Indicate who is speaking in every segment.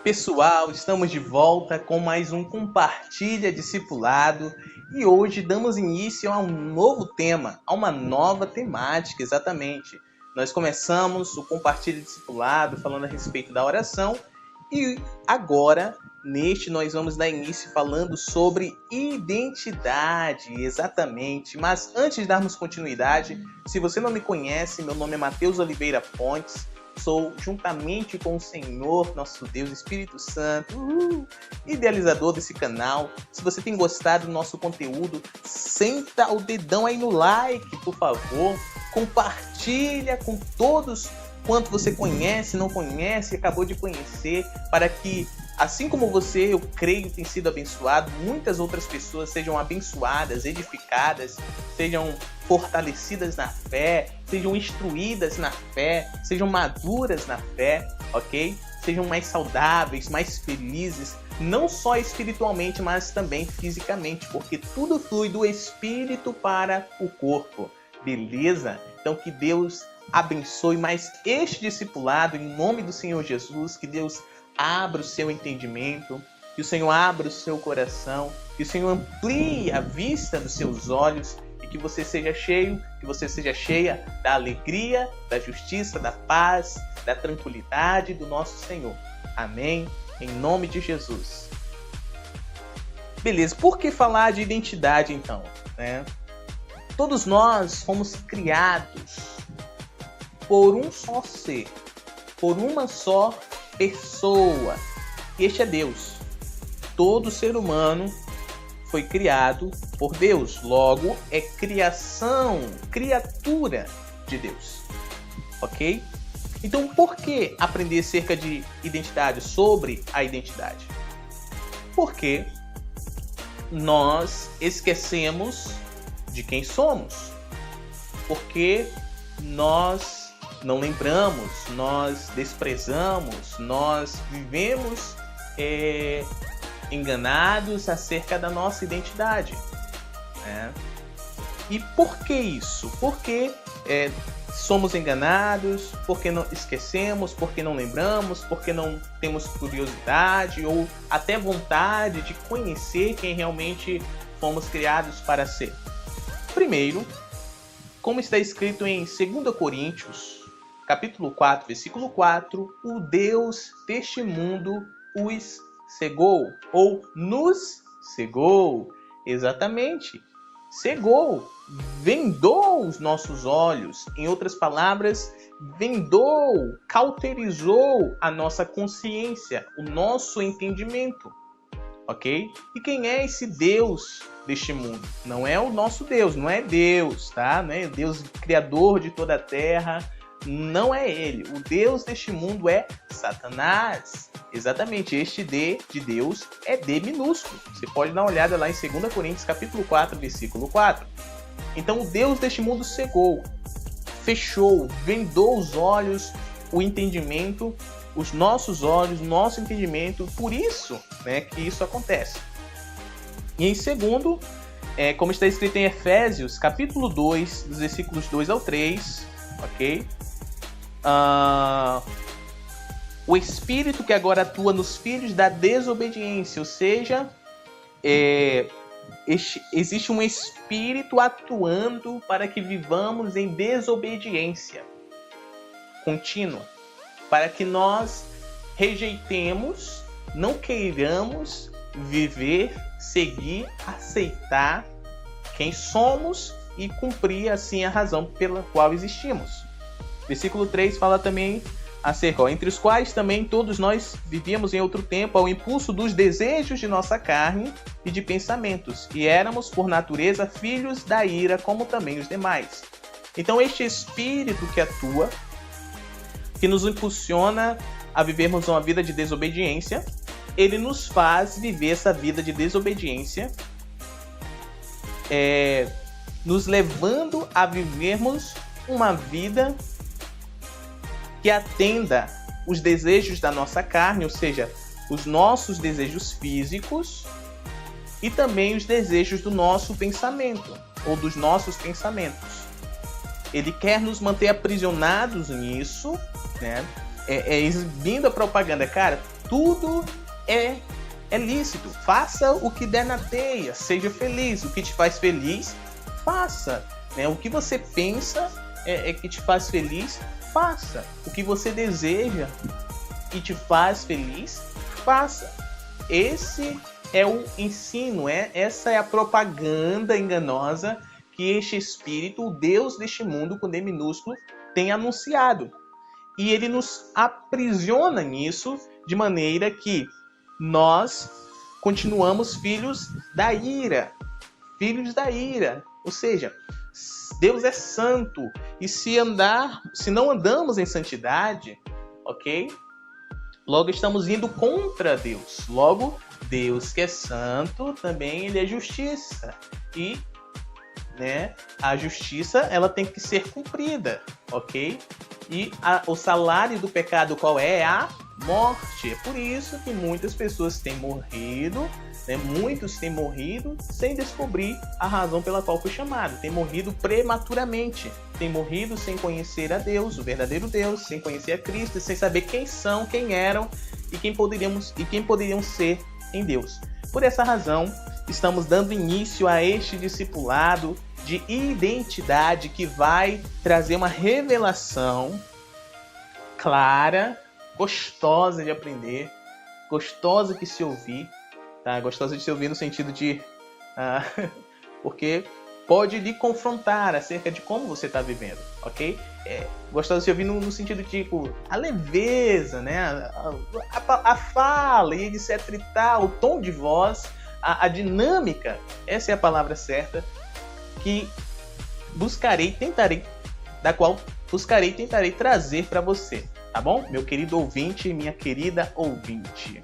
Speaker 1: Pessoal, estamos de volta com mais um Compartilha Discipulado e hoje damos início a um novo tema, a uma nova temática, exatamente. Nós começamos o Compartilha Discipulado falando a respeito da oração e agora, neste, nós vamos dar início falando sobre identidade, exatamente. Mas antes de darmos continuidade, se você não me conhece, meu nome é Matheus Oliveira Pontes. Sou, juntamente com o Senhor, nosso Deus, Espírito Santo, idealizador desse canal. Se você tem gostado do nosso conteúdo, senta o dedão aí no like, por favor. Compartilha com todos quanto você conhece, não conhece, acabou de conhecer, para que, assim como você, eu creio, tem sido abençoado, muitas outras pessoas sejam abençoadas, edificadas, sejam fortalecidas na fé, sejam instruídas na fé, sejam maduras na fé, ok? Sejam mais saudáveis, mais felizes, não só espiritualmente, mas também fisicamente, porque tudo flui do espírito para o corpo, beleza? Então que Deus abençoe mais este discipulado em nome do Senhor Jesus, que Deus abra o seu entendimento, que o Senhor abra o seu coração, que o Senhor amplie a vista dos seus olhos e que você seja cheio, que você seja cheia da alegria, da justiça, da paz, da tranquilidade do nosso Senhor. Amém? Em nome de Jesus. Beleza, por que falar de identidade então? Todos nós fomos criados por um só ser, por uma só pessoa. E este é Deus. Todo ser humano foi criado por Deus. Logo, é criação, criatura de Deus. Ok? Então, por que aprender acerca de identidade, sobre a identidade? Porque nós esquecemos de quem somos. Porque nós não lembramos, nós desprezamos, nós vivemos enganados acerca da nossa identidade. E por que isso? Porque somos enganados, porque não esquecemos, porque não lembramos, porque não temos curiosidade ou até vontade de conhecer quem realmente fomos criados para ser. Primeiro, como está escrito em 2 Coríntios, capítulo 4, versículo 4, o Deus deste mundo os cegou, ou nos cegou, exatamente, cegou, vendou os nossos olhos, em outras palavras, vendou, cauterizou a nossa consciência, o nosso entendimento, ok? E quem é esse Deus deste mundo? Não é o nosso Deus, não é Deus, tá? Não é o Deus criador de toda a terra, não é ele. O Deus deste mundo é Satanás. Exatamente, este D de Deus é D minúsculo. Você pode dar uma olhada lá em 2 Coríntios, capítulo 4, versículo 4. Então, o Deus deste mundo cegou, fechou, vendou os olhos, o entendimento, os nossos olhos, nosso entendimento. Por isso, que isso acontece. E em segundo, como está escrito em Efésios, capítulo 2, dos versículos 2 ao 3, ok? O Espírito que agora atua nos filhos da desobediência, ou seja, existe um Espírito atuando para que vivamos em desobediência contínua, para que nós rejeitemos, não queiramos viver, seguir, aceitar quem somos e cumprir assim a razão pela qual existimos. Versículo 3 fala também acerca, entre os quais também todos nós vivíamos em outro tempo ao impulso dos desejos de nossa carne e de pensamentos, e éramos por natureza filhos da ira, como também os demais. Então este Espírito que atua, que nos impulsiona a vivermos uma vida de desobediência, ele nos faz viver essa vida de desobediência, nos levando a vivermos uma vida que atenda os desejos da nossa carne, ou seja, os nossos desejos físicos e também os desejos do nosso pensamento, ou dos nossos pensamentos. Ele quer nos manter aprisionados nisso, né? Exibindo a propaganda. Cara, tudo é lícito. Faça o que der na teia, seja feliz. O que te faz feliz, faça. O que você pensa que te faz feliz, faça. O que você deseja e te faz feliz, faça. Esse é o ensino, essa é a propaganda enganosa que este espírito, o Deus deste mundo, com D minúsculo, tem anunciado. E ele nos aprisiona nisso de maneira que nós continuamos filhos da ira. Filhos da ira. Ou seja, Deus é santo. E se não andamos em santidade, ok? Logo estamos indo contra Deus. Logo, Deus que é santo, também ele é justiça. E a justiça ela tem que ser cumprida, ok? E o salário do pecado qual é? A morte. É por isso que muitas pessoas têm morrido, muitos têm morrido sem descobrir a razão pela qual foi chamado. Têm morrido prematuramente. Têm morrido sem conhecer a Deus, o verdadeiro Deus, sem conhecer a Cristo, sem saber quem são, quem eram e quem poderiam ser em Deus. Por essa razão, estamos dando início a este discipulado de identidade que vai trazer uma revelação clara, gostosa de aprender, gostosa de se ouvir, tá? Gostosa de se ouvir no sentido de... porque pode lhe confrontar acerca de como você está vivendo, ok? Gostosa de se ouvir no sentido de, tipo, a leveza, a fala e etc e tal, o tom de voz, a dinâmica, essa é a palavra certa, que da qual buscarei e tentarei trazer para você, tá bom? Meu querido ouvinte e minha querida ouvinte.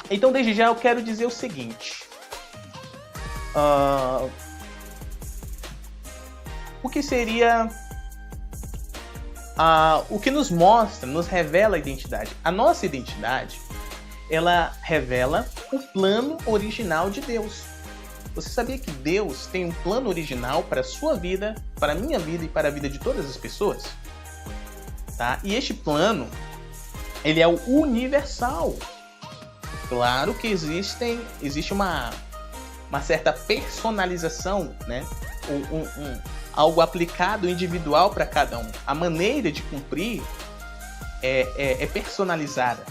Speaker 1: Então, desde já, eu quero dizer o seguinte. O que seria... o que nos mostra, nos revela a identidade. A nossa identidade, ela revela o plano original de Deus. Você sabia que Deus tem um plano original para a sua vida, para a minha vida e para a vida de todas as pessoas? Tá? E este plano, ele é o universal. Claro que existe uma certa personalização, algo aplicado individual para cada um. A maneira de cumprir é personalizada,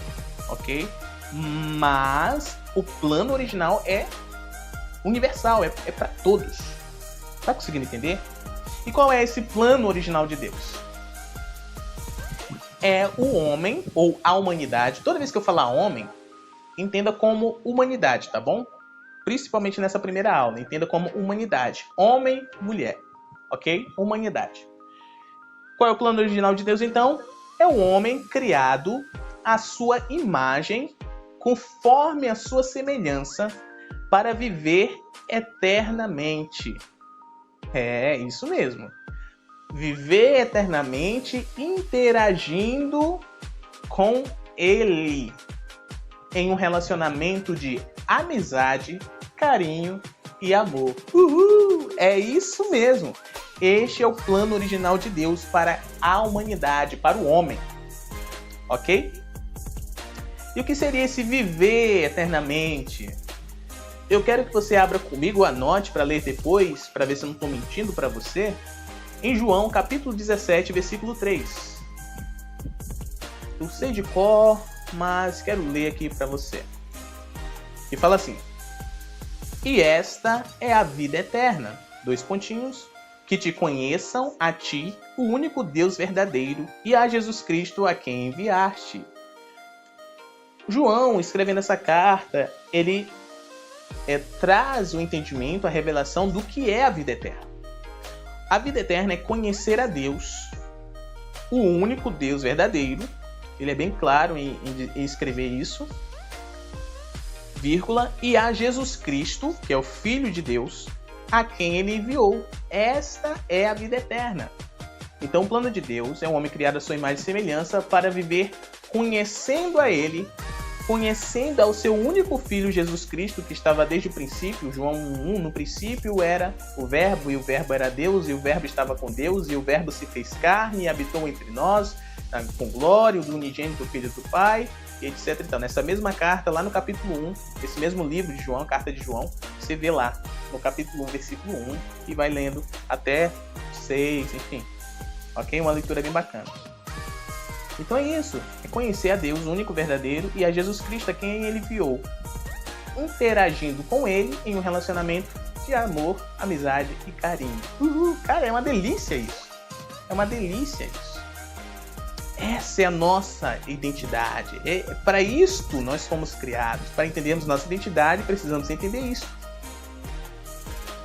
Speaker 1: ok? Mas o plano original é universal, é para todos. Tá conseguindo entender? E qual é esse plano original de Deus? É o homem, ou a humanidade. Toda vez que eu falar homem, entenda como humanidade, tá bom? Principalmente nessa primeira aula, entenda como humanidade. Homem, mulher, ok? Humanidade. Qual é o plano original de Deus, então? É o homem criado à sua imagem, conforme a sua semelhança, para viver eternamente. É isso mesmo. Viver eternamente interagindo com Ele em um relacionamento de amizade, carinho e amor. É isso mesmo. Este é o plano original de Deus para a humanidade, para o homem. Ok? E o que seria esse viver eternamente? Eu quero que você abra comigo, anote para ler depois, para ver se eu não estou mentindo para você, em João, capítulo 17, versículo 3. Eu sei de cor, mas quero ler aqui para você. E fala assim: e esta é a vida eterna, que te conheçam a ti, o único Deus verdadeiro, e a Jesus Cristo a quem enviaste. João, escrevendo essa carta, ele traz o entendimento, a revelação do que é a vida eterna. A vida eterna é conhecer a Deus, o único Deus verdadeiro. Ele é bem claro em escrever isso, vírgula, e a Jesus Cristo, que é o Filho de Deus, a quem ele enviou. Esta é a vida eterna. Então o plano de Deus é um homem criado à sua imagem e semelhança para viver conhecendo a ele, conhecendo ao seu único Filho Jesus Cristo, que estava desde o princípio. João 1, no princípio era o Verbo, e o Verbo era Deus, e o Verbo estava com Deus, e o Verbo se fez carne e habitou entre nós, com glória, do unigênito Filho do Pai. e etc. Então, nessa mesma carta, lá no capítulo 1, esse mesmo livro de João, carta de João, você vê lá no capítulo 1, versículo 1, e vai lendo até 6, enfim. Ok? Uma leitura bem bacana. Então é isso, é conhecer a Deus, o único verdadeiro, e a Jesus Cristo, a quem ele enviou, interagindo com ele em um relacionamento de amor, amizade e carinho. Cara, é uma delícia isso. É uma delícia isso. Essa é a nossa identidade. Para isto nós fomos criados. Para entendermos nossa identidade, precisamos entender isso.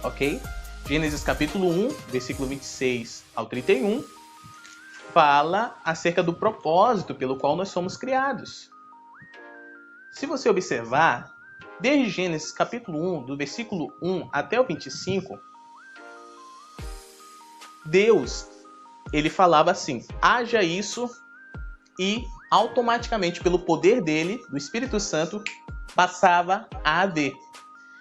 Speaker 1: Ok? Gênesis capítulo 1, versículo 26 ao 31, fala acerca do propósito pelo qual nós fomos criados. Se você observar, desde Gênesis capítulo 1, do versículo 1 até o 25, Deus, ele falava assim: haja isso, e automaticamente, pelo poder dele, do Espírito Santo, passava a haver.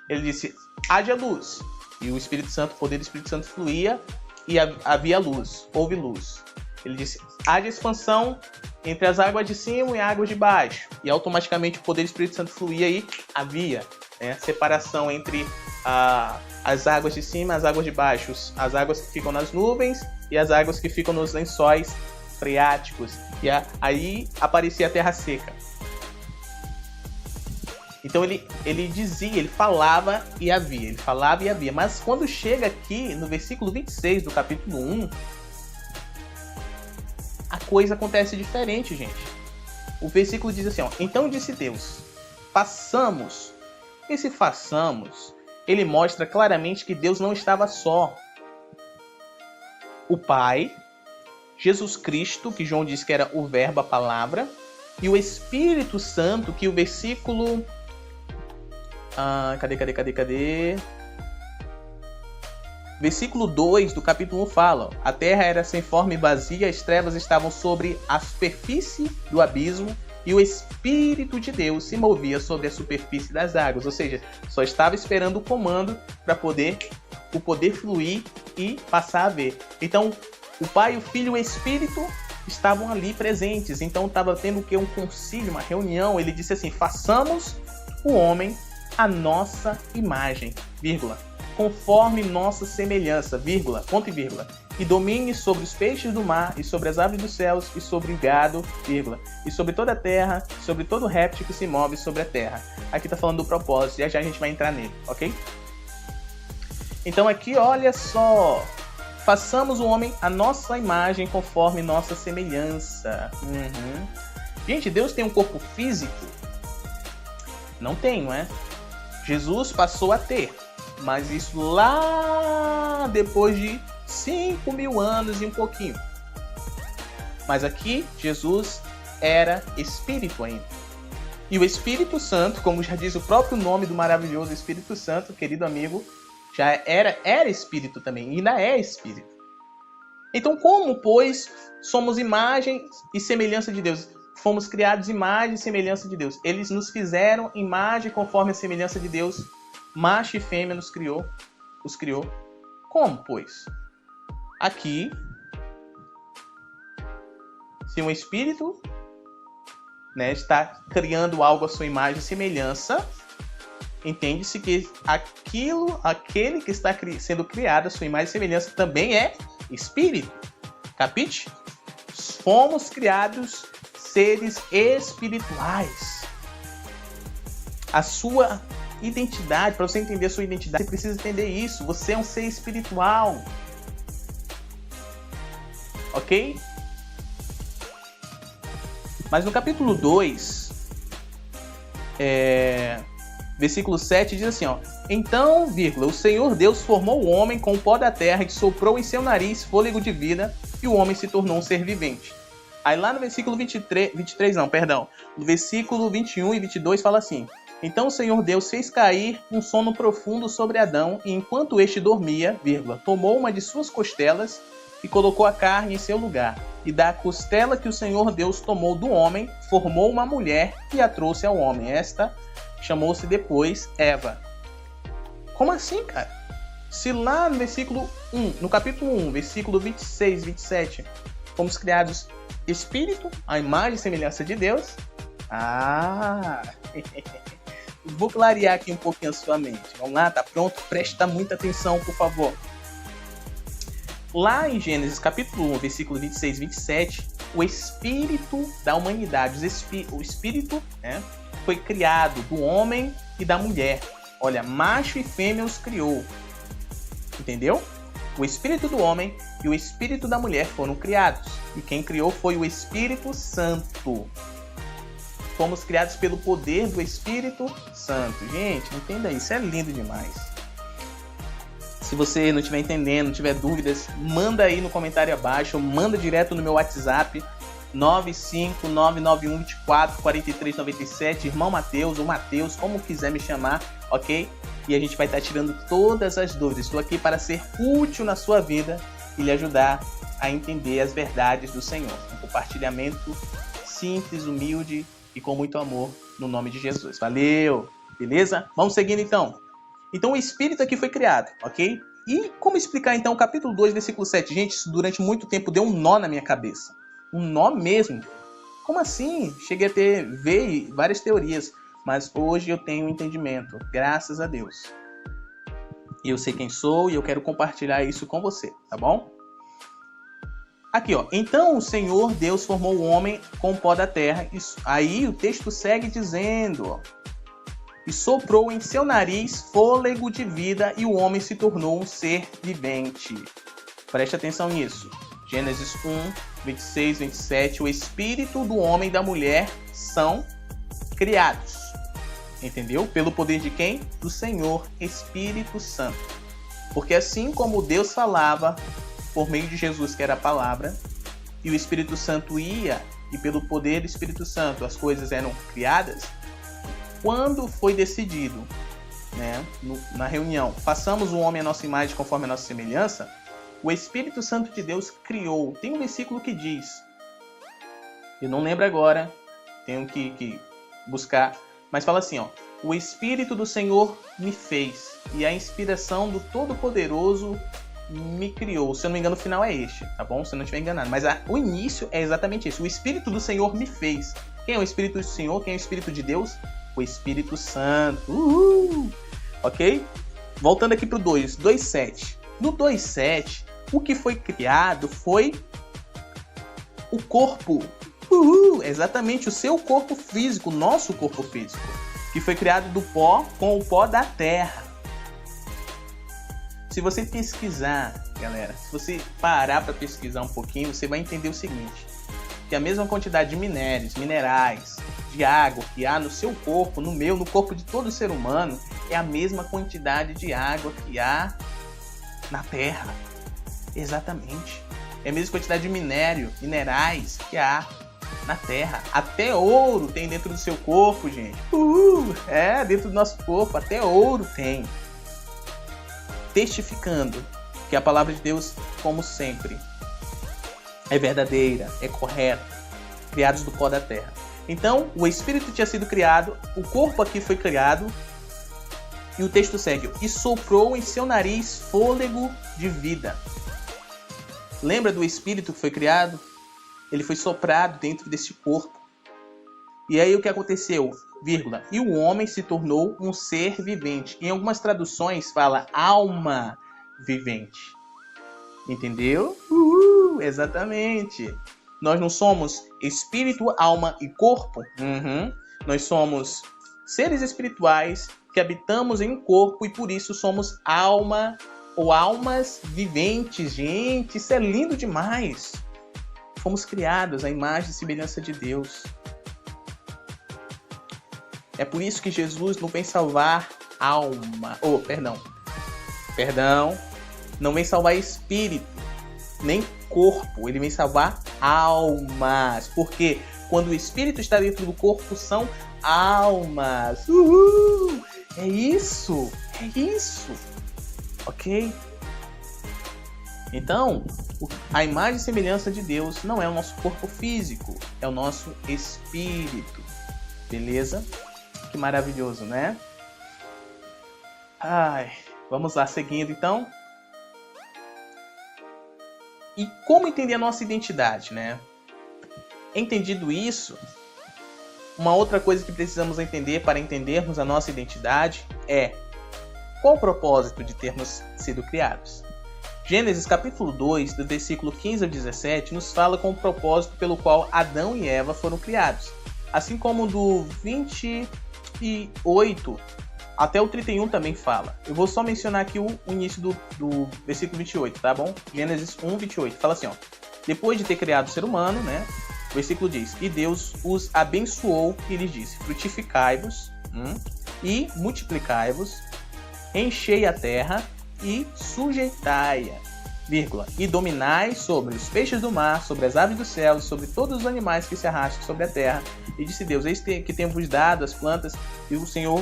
Speaker 1: Ele disse: haja luz. E o Espírito Santo, o poder do Espírito Santo fluía e havia luz, houve luz. Ele disse: haja expansão entre as águas de cima e as águas de baixo. E automaticamente o poder do Espírito Santo fluía e havia separação entre as águas de cima e as águas de baixo. As águas que ficam nas nuvens e as águas que ficam nos lençóis freáticos. E aí aparecia a terra seca. Então ele dizia, ele falava e havia. Ele falava e havia. Mas quando chega aqui no versículo 26 do capítulo 1, a coisa acontece diferente, gente. O versículo diz assim, ó: então disse Deus, façamos. Esse façamos, ele mostra claramente que Deus não estava só. O Pai, Jesus Cristo, que João disse que era o verbo, a palavra, e o Espírito Santo, que o versículo... Cadê? Versículo 2 do capítulo 1 fala: a terra era sem forma e vazia, as trevas estavam sobre a superfície do abismo, e o Espírito de Deus se movia sobre a superfície das águas. Ou seja, só estava esperando o comando para o poder fluir e passar a ver. Então, o Pai, o Filho e o Espírito estavam ali presentes. Então, estava tendo o que? Um concílio, uma reunião. Ele disse assim: façamos o homem a nossa imagem, vírgula, conforme nossa semelhança, vírgula, ponto e vírgula, e domine sobre os peixes do mar, e sobre as aves dos céus, e sobre o gado, vírgula, e sobre toda a terra, sobre todo réptil que se move sobre a terra. Aqui está falando do propósito, já a gente vai entrar nele, ok? Então aqui, olha só, façamos o homem a nossa imagem, conforme nossa semelhança. Gente, Deus tem um corpo físico? Não tem, não é? Jesus passou a ter, mas isso lá depois de 5.000 anos e um pouquinho. Mas aqui Jesus era Espírito ainda. E o Espírito Santo, como já diz o próprio nome do maravilhoso Espírito Santo, querido amigo, já era Espírito também, e ainda é Espírito. Então como, pois, somos imagem e semelhança de Deus? Fomos criados imagem e semelhança de Deus. Eles nos fizeram imagem conforme a semelhança de Deus. Macho e fêmea os criou. Como, pois? Aqui, se um espírito está criando algo à sua imagem e semelhança, entende-se que aquele que está sendo criado à sua imagem e semelhança também é espírito. Capite? Fomos criados seres espirituais. A sua identidade, para você entender a sua identidade, você precisa entender isso. Você é um ser espiritual. Ok? Mas no capítulo 2, versículo 7 diz assim, ó: então, vírgula, o Senhor Deus formou o homem com o pó da terra e soprou em seu nariz fôlego de vida, e o homem se tornou um ser vivente. Aí lá no versículo no versículo 21 e 22 fala assim: então o Senhor Deus fez cair um sono profundo sobre Adão, e enquanto este dormia, vírgula, tomou uma de suas costelas e colocou a carne em seu lugar. E da costela que o Senhor Deus tomou do homem, formou uma mulher e a trouxe ao homem. Esta chamou-se depois Eva. Como assim, cara? Se lá no versículo 1, no capítulo 1, versículo 26, 27, fomos criados espírito, a imagem e semelhança de Deus. Ah! Vou clarear aqui um pouquinho a sua mente. Vamos lá? Tá pronto? Presta muita atenção, por favor. Lá em Gênesis capítulo 1, versículo 26 e 27, o espírito da humanidade, o espírito, né, foi criado do homem e da mulher. Olha, macho e fêmea os criou. Entendeu? O espírito do homem e o espírito da mulher foram criados. E quem criou foi o Espírito Santo. Fomos criados pelo poder do Espírito Santo. Gente, entenda isso, é lindo demais. Se você não estiver entendendo, não tiver dúvidas, manda aí no comentário abaixo, ou manda direto no meu WhatsApp, 95991244397, irmão Mateus, ou Mateus, como quiser me chamar, ok? E a gente vai estar tirando todas as dúvidas. Estou aqui para ser útil na sua vida e lhe ajudar a entender as verdades do Senhor. Um compartilhamento simples, humilde e com muito amor, no nome de Jesus. Valeu! Beleza? Vamos seguindo então. Então o Espírito aqui foi criado, ok? E como explicar então o capítulo 2, versículo 7? Gente, isso durante muito tempo deu um nó na minha cabeça. Um nó mesmo. Como assim? Cheguei a ver várias teorias, mas hoje eu tenho um entendimento, graças a Deus. E eu sei quem sou e eu quero compartilhar isso com você, tá bom? Aqui, ó. Então o Senhor Deus formou o homem com o pó da terra. Aí o texto segue dizendo, ó, e soprou em seu nariz fôlego de vida e o homem se tornou um ser vivente. Preste atenção nisso. Gênesis 1, 26, 27. O espírito do homem e da mulher são criados. Entendeu? Pelo poder de quem? Do Senhor Espírito Santo. Porque assim como Deus falava por meio de Jesus, que era a palavra, e o Espírito Santo ia, e pelo poder do Espírito Santo as coisas eram criadas, quando foi decidido, né, na reunião, façamos o homem à nossa imagem conforme a nossa semelhança, o Espírito Santo de Deus criou. Tem um versículo que diz, eu não lembro agora, tenho que buscar, mas fala assim, ó, o Espírito do Senhor me fez, e a inspiração do Todo-Poderoso me criou. Se eu não me engano, o final é este, tá bom? Se eu não estiver enganado. Mas o início é exatamente isso. O Espírito do Senhor me fez. Quem é o Espírito do Senhor? Quem é o Espírito de Deus? O Espírito Santo. Ok? Voltando aqui pro 2.7. No 2.7, o que foi criado foi o corpo. Exatamente, o seu corpo físico, o nosso corpo físico. Que foi criado do pó com o pó da terra. Se você pesquisar, galera, se você parar para pesquisar um pouquinho, você vai entender o seguinte, que a mesma quantidade de minerais, de água que há no seu corpo, no meu, no corpo de todo ser humano, é a mesma quantidade de água que há na Terra. Exatamente. É a mesma quantidade de minerais que há na Terra. Até ouro tem dentro do seu corpo, gente. Dentro do nosso corpo, até ouro tem. Testificando que a palavra de Deus, como sempre, é verdadeira, é correta, criados do pó da terra. Então, o Espírito tinha sido criado, o corpo aqui foi criado, e o texto segue, e soprou em seu nariz fôlego de vida. Lembra do Espírito que foi criado? Ele foi soprado dentro desse corpo. E aí o que aconteceu? Vírgula, e o homem se tornou um ser vivente. Em algumas traduções fala alma vivente. Entendeu? Exatamente. Nós não somos espírito, alma e corpo. Nós somos seres espirituais que habitamos em um corpo e por isso somos alma ou almas viventes. Gente, isso é lindo demais. Fomos criados à imagem e semelhança de Deus. É por isso que Jesus não vem salvar alma. Não vem salvar espírito, nem corpo. Ele vem salvar almas. Porque quando o espírito está dentro do corpo, são almas. É isso. Ok? Então, a imagem e semelhança de Deus não é o nosso corpo físico, é o nosso espírito. Beleza? Que maravilhoso, né? Vamos lá, seguindo então. E como entender a nossa identidade, né? Entendido isso, Uma outra coisa que precisamos entender para entendermos a nossa identidade é: qual o propósito de termos sido criados? Gênesis capítulo 2, do versículo 15 ao 17, nos fala com o propósito pelo qual Adão e Eva foram criados. Assim como do 28 até o 31 também fala. Eu vou só mencionar aqui o início do versículo 28, tá bom? Gênesis 1, 28. Fala assim, ó. Depois de ter criado o ser humano, né? O versículo diz: E Deus os abençoou e lhes disse: Frutificai-vos e multiplicai-vos, enchei a terra e sujeitai-a, e dominai sobre os peixes do mar, sobre as aves do céu, sobre todos os animais que se arrastam sobre a terra. E disse Deus: Eis que tenho-vos dado as plantas. E o Senhor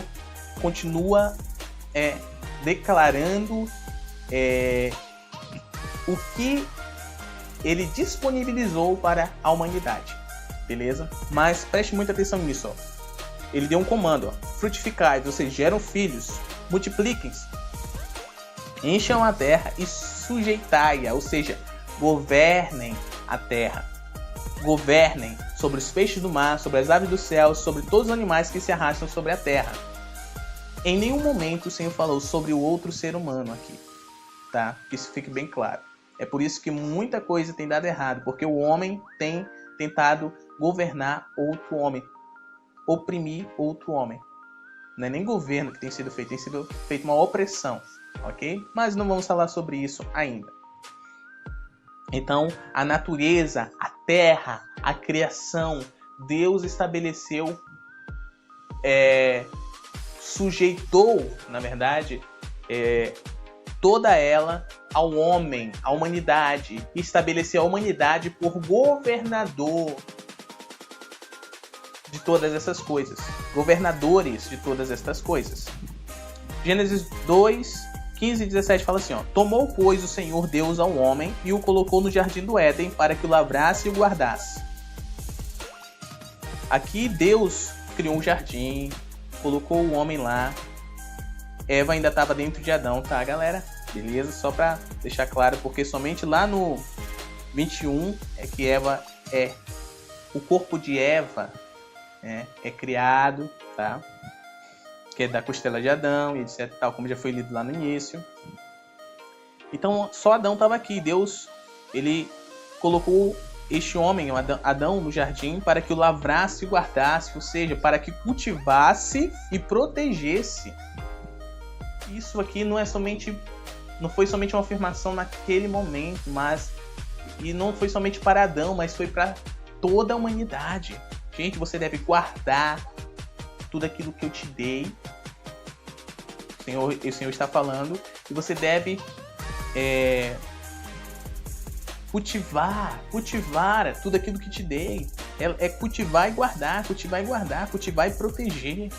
Speaker 1: continua declarando o que ele disponibilizou para a humanidade, beleza? Mas preste muita atenção nisso, ó. Ele deu um comando, ó: frutificai, ou seja, geram filhos, multipliquem-se, encham a terra e sujeitai-a, ou seja, governem a terra, governem sobre os peixes do mar, sobre as aves do céu, sobre todos os animais que se arrastam sobre a terra. Em nenhum momento o Senhor falou sobre o outro ser humano aqui, tá? Que isso fique bem claro. É por isso que muita coisa tem dado errado, porque o homem tem tentado governar outro homem, oprimir outro homem. Não é nem governo que tem sido feito uma opressão, ok? Mas não vamos falar sobre isso ainda. Então, a natureza, a terra, a criação, Deus estabeleceu, sujeitou, na verdade, toda ela ao homem, à humanidade, e estabeleceu a humanidade por governador de todas essas coisas, governadores de todas estas coisas. Gênesis 2, 15 e 17 fala assim, ó: Tomou, pois, o Senhor Deus ao homem e o colocou no jardim do Éden para que o lavrasse e o guardasse. Aqui Deus criou um jardim, colocou o homem lá. Eva ainda estava dentro de Adão, tá, galera? Beleza? Só para deixar claro, porque somente lá no 21 é que Eva o corpo de Eva é criado, tá? Que é da costela de Adão e etc, tal, como já foi lido lá no início. Então, só Adão estava aqui. Deus, ele colocou este homem, Adão, no jardim para que o lavrasse e guardasse, ou seja, para que cultivasse e protegesse. Isso aqui não foi somente uma afirmação naquele momento, e não foi somente para Adão, mas foi para toda a humanidade. Gente, você deve guardar tudo aquilo que eu te dei. O Senhor está falando. E você deve cultivar tudo aquilo que te dei. É cultivar e guardar, cultivar e proteger.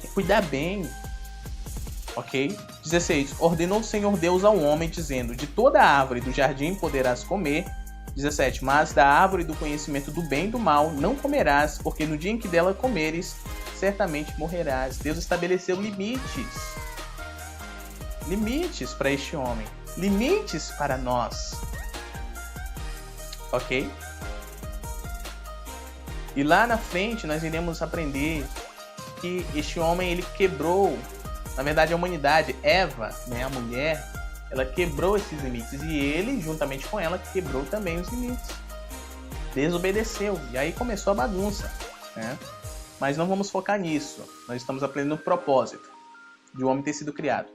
Speaker 1: É cuidar bem. Ok? 16. Ordenou o Senhor Deus ao homem, dizendo: De toda a árvore do jardim poderás comer. 17. Mas da árvore do conhecimento do bem e do mal não comerás, porque no dia em que dela comeres, certamente morrerás. Deus estabeleceu limites para este homem, limites para nós, ok? E lá na frente nós iremos aprender que este homem, ele quebrou, na verdade a humanidade, Eva, né, a mulher, ela quebrou esses limites, e ele, juntamente com ela, quebrou também os limites, desobedeceu, e aí começou a bagunça, né? Mas não vamos focar nisso. Nós estamos aprendendo o propósito de o homem ter sido criado.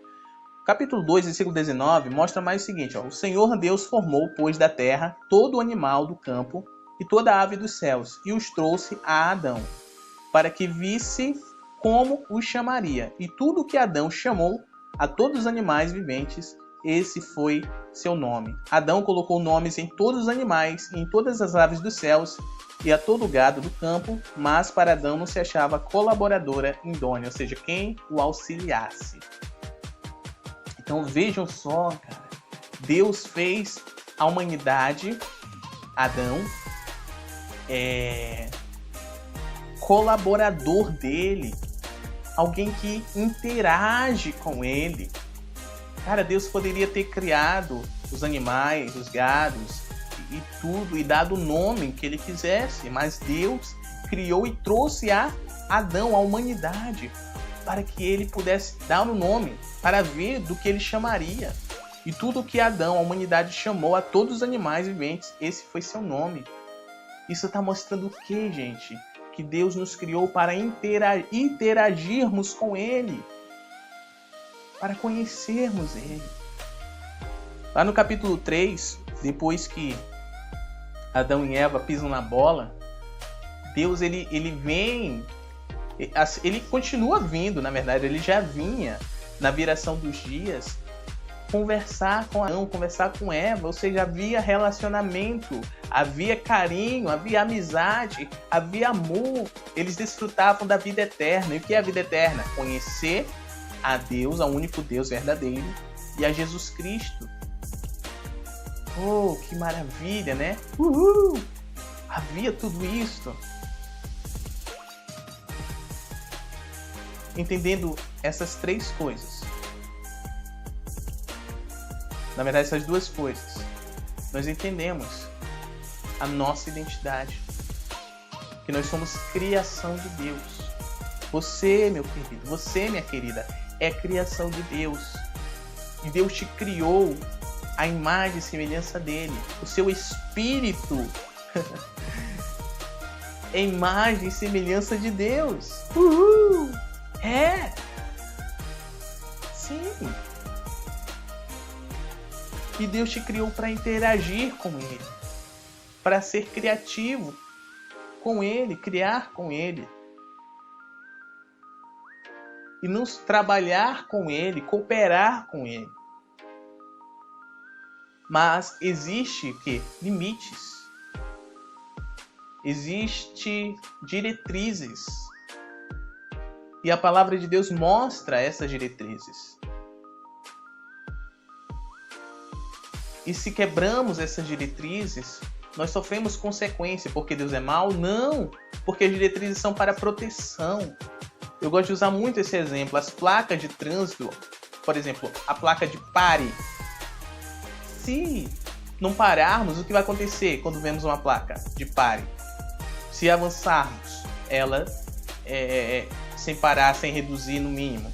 Speaker 1: Capítulo 2, versículo 19, mostra mais o seguinte, ó: O Senhor Deus formou, pois, da terra todo o animal do campo e toda a ave dos céus, e os trouxe a Adão, para que visse como os chamaria. E tudo o que Adão chamou a todos os animais viventes, esse foi seu nome. Adão colocou nomes em todos os animais, em todas as aves dos céus e a todo o gado do campo, mas para Adão não se achava colaboradora idônea, ou seja, quem o auxiliasse. Então vejam só, cara, Deus fez a humanidade, Adão, colaborador dele, alguém que interage com ele. Cara, Deus poderia ter criado os animais, os gados e tudo, e dado o nome que ele quisesse, mas Deus criou e trouxe a Adão, a humanidade, para que ele pudesse dar um nome, para ver do que ele chamaria. E tudo que Adão, a humanidade, chamou a todos os animais viventes, esse foi seu nome. Isso está mostrando o que, gente? Que Deus nos criou para interagirmos com Ele, para conhecermos Ele. Lá no capítulo 3, depois que Adão e Eva pisam na bola, Deus ele vem, ele continua vindo, na verdade, ele já vinha na viração dos dias, conversar com Adão, conversar com Eva, ou seja, havia relacionamento, havia carinho, havia amizade, havia amor, eles desfrutavam da vida eterna. E o que é a vida eterna? Conhecer a Deus, ao único Deus verdadeiro, e a Jesus Cristo. Oh, que maravilha, né? Uhul! Havia tudo isso. Entendendo essas três coisas, na verdade essas duas coisas, nós entendemos a nossa identidade, que nós somos criação de Deus. Você, meu querido, você, minha querida, é criação de Deus. E Deus te criou a imagem e semelhança dele. O seu espírito é imagem e semelhança de Deus. Uhul! É! Sim! E Deus te criou para interagir com Ele, para ser criativo com Ele, criar com Ele. E nos trabalhar com Ele, cooperar com Ele. Mas existe o quê? Limites. Existe diretrizes. E a palavra de Deus mostra essas diretrizes. E se quebramos essas diretrizes, nós sofremos consequência. Porque Deus é mau? Não! Porque as diretrizes são para proteção. Eu gosto de usar muito esse exemplo. As placas de trânsito, por exemplo, a placa de pare. Se não pararmos, o que vai acontecer quando vemos uma placa de pare? Se avançarmos ela sem parar, sem reduzir no mínimo,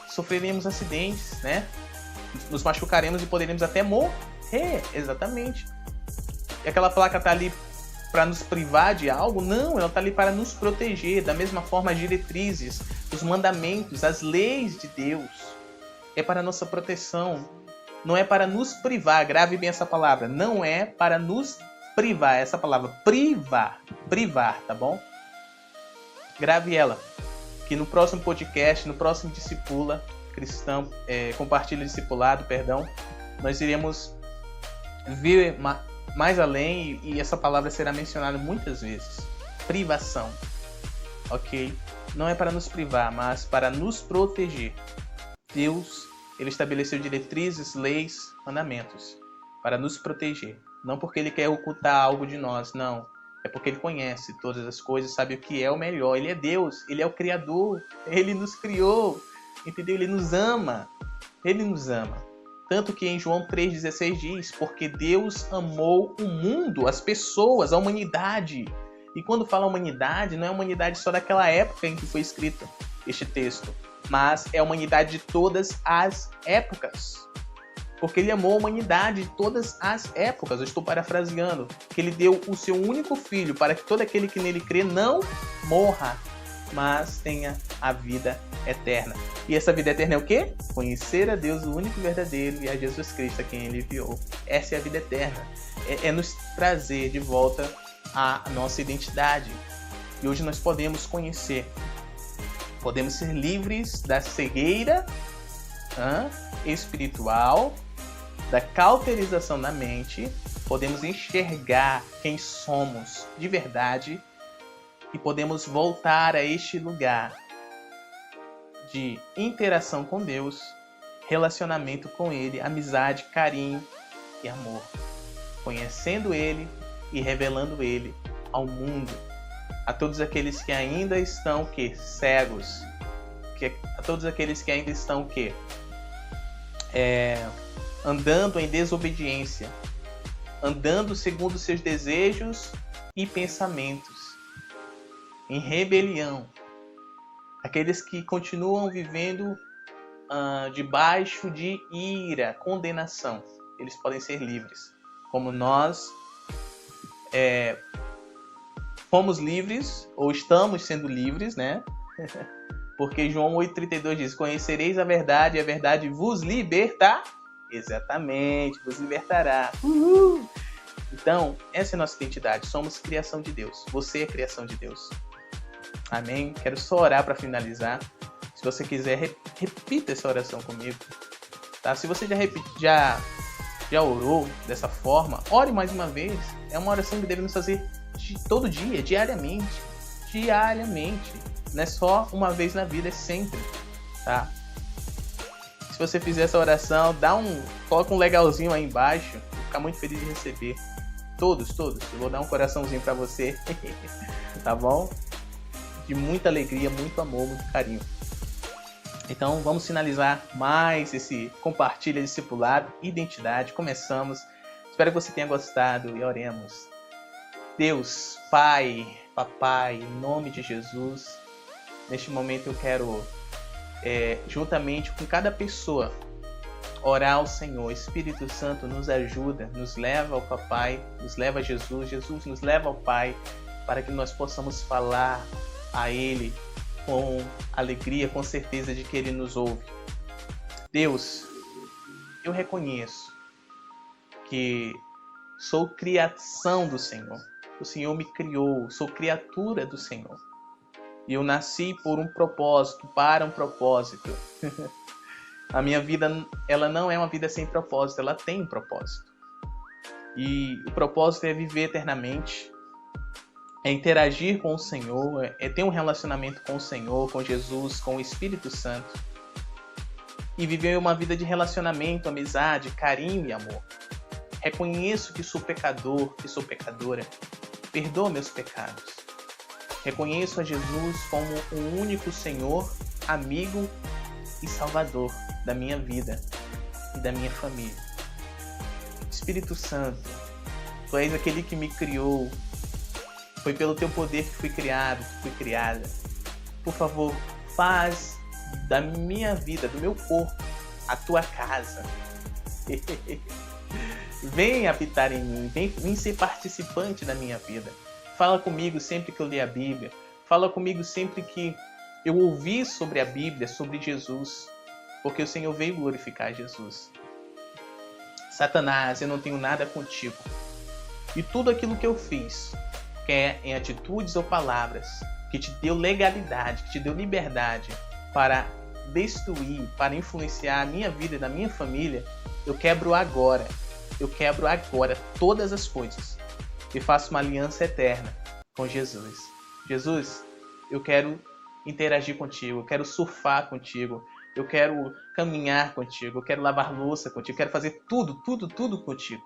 Speaker 1: sofreremos acidentes, né? Nos machucaremos e poderemos até morrer. Exatamente. E aquela placa está ali para nos privar de algo? Não, ela está ali para nos proteger. Da mesma forma, as diretrizes, os mandamentos, as leis de Deus é para a nossa proteção. Não é para nos privar. Grave bem essa palavra. Não é para nos privar. Essa palavra, privar, tá bom? Grave ela. Que no próximo podcast, no próximo Discipula Cristão, Compartilha Discipulado, perdão, nós iremos ver mais além e essa palavra será mencionada muitas vezes. Privação, ok? Não é para nos privar, mas para nos proteger. Deus, Ele estabeleceu diretrizes, leis, mandamentos para nos proteger. Não porque Ele quer ocultar algo de nós, não. É porque Ele conhece todas as coisas, sabe o que é o melhor. Ele é Deus, Ele é o Criador, Ele nos criou, entendeu? Ele nos ama, Ele nos ama. Tanto que em João 3,16 diz, porque Deus amou o mundo, as pessoas, a humanidade. E quando fala humanidade, não é a humanidade só daquela época em que foi escrito este texto, mas é a humanidade de todas as épocas. Porque Ele amou a humanidade de todas as épocas. Eu estou parafraseando. Que Ele deu o seu único filho para que todo aquele que nele crê não morra, mas tenha a vida eterna. E essa vida eterna é o quê? Conhecer a Deus, o único verdadeiro, e a Jesus Cristo, a quem Ele enviou. Essa é a vida eterna. É nos trazer de volta a nossa identidade. E hoje nós podemos conhecer. Podemos ser livres da cegueira espiritual, da cauterização da mente. Podemos enxergar quem somos de verdade e podemos voltar a este lugar de interação com Deus, relacionamento com Ele, amizade, carinho e amor, conhecendo Ele e revelando Ele ao mundo, a todos aqueles que ainda estão cegos, a todos aqueles que ainda estão andando em desobediência, andando segundo seus desejos e pensamentos. em rebelião, aqueles que continuam vivendo debaixo de ira, condenação, eles podem ser livres. Como nós fomos livres, ou estamos sendo livres, né? Porque João 8,32 diz: conhecereis a verdade e a verdade vos libertará. Exatamente, vos libertará. Uhul! Então, essa é a nossa identidade. Somos criação de Deus. Você é criação de Deus. Amém? Quero só orar para finalizar. Se você quiser, repita essa oração comigo. Tá? Se você já orou dessa forma, ore mais uma vez. É uma oração que devemos fazer todo dia, diariamente. Diariamente. Não é só uma vez na vida, é sempre. Tá? Se você fizer essa oração, coloca um legalzinho aí embaixo. Vou ficar muito feliz de receber. Todos. Eu vou dar um coraçãozinho para você. Tá bom? De muita alegria, muito amor, muito carinho. Então vamos finalizar mais esse compartilha discipulado, identidade. Começamos. Espero que você tenha gostado e oremos. Deus, Pai, Papai, em nome de Jesus, neste momento eu quero, juntamente com cada pessoa, orar ao Senhor. Espírito Santo nos ajuda, nos leva ao Papai, nos leva a Jesus, Jesus nos leva ao Pai, para que nós possamos falar a Ele com alegria, com certeza de que Ele nos ouve. Deus, eu reconheço que sou criação do Senhor. O Senhor me criou, sou criatura do Senhor. E eu nasci por um propósito, para um propósito. A minha vida, ela não é uma vida sem propósito, ela tem um propósito. E o propósito é viver eternamente, é interagir com o Senhor, é ter um relacionamento com o Senhor, com Jesus, com o Espírito Santo. E viver uma vida de relacionamento, amizade, carinho e amor. Reconheço que sou pecador, que sou pecadora. Perdoa meus pecados. Reconheço a Jesus como o único Senhor, amigo e Salvador da minha vida e da minha família. Espírito Santo, Tu és aquele que me criou. Foi pelo Teu poder que fui criado, que fui criada. Por favor, faz da minha vida, do meu corpo, a Tua casa. Vem habitar em mim, vem ser participante da minha vida. Fala comigo sempre que eu ler a Bíblia. Fala comigo sempre que eu ouvir sobre a Bíblia, sobre Jesus. Porque o Senhor veio glorificar Jesus. Satanás, eu não tenho nada contigo. E tudo aquilo que eu fiz, quer em atitudes ou palavras, que te deu legalidade, que te deu liberdade para destruir, para influenciar a minha vida e da minha família, eu quebro agora. Eu quebro agora todas as coisas e faço uma aliança eterna com Jesus. Jesus, eu quero interagir contigo, eu quero surfar contigo, eu quero caminhar contigo, eu quero lavar louça contigo, eu quero fazer tudo contigo,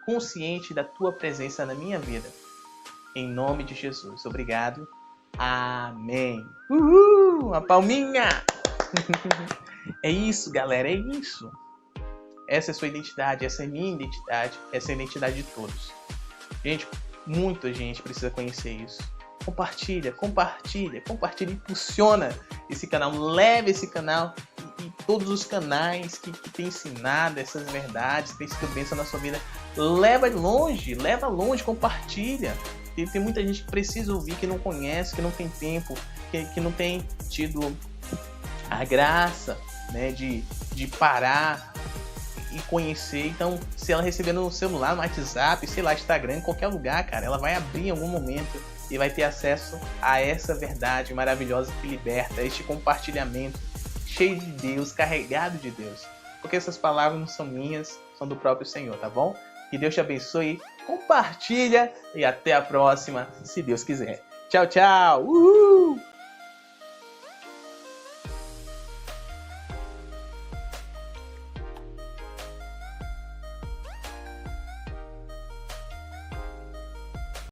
Speaker 1: consciente da tua presença na minha vida. Em nome de Jesus. Obrigado. Amém. Uhul! Uma palminha! É isso, galera, é isso. Essa é a sua identidade, essa é a minha identidade, essa é a identidade de todos. Gente, muita gente precisa conhecer isso. Compartilha, impulsiona esse canal, leve esse canal e todos os canais que tem ensinado essas verdades, que tem sido bênção na sua vida. Leva longe, compartilha. Tem muita gente que precisa ouvir, que não conhece, que não tem tempo, que não tem tido a graça, né, de parar e conhecer. Então, se ela receber no celular, no WhatsApp, sei lá, Instagram, em qualquer lugar, cara, ela vai abrir em algum momento e vai ter acesso a essa verdade maravilhosa que liberta, este compartilhamento cheio de Deus, carregado de Deus. Porque essas palavras não são minhas, são do próprio Senhor, tá bom? Que Deus te abençoe, compartilha e até a próxima, se Deus quiser. Tchau, tchau! Uhul!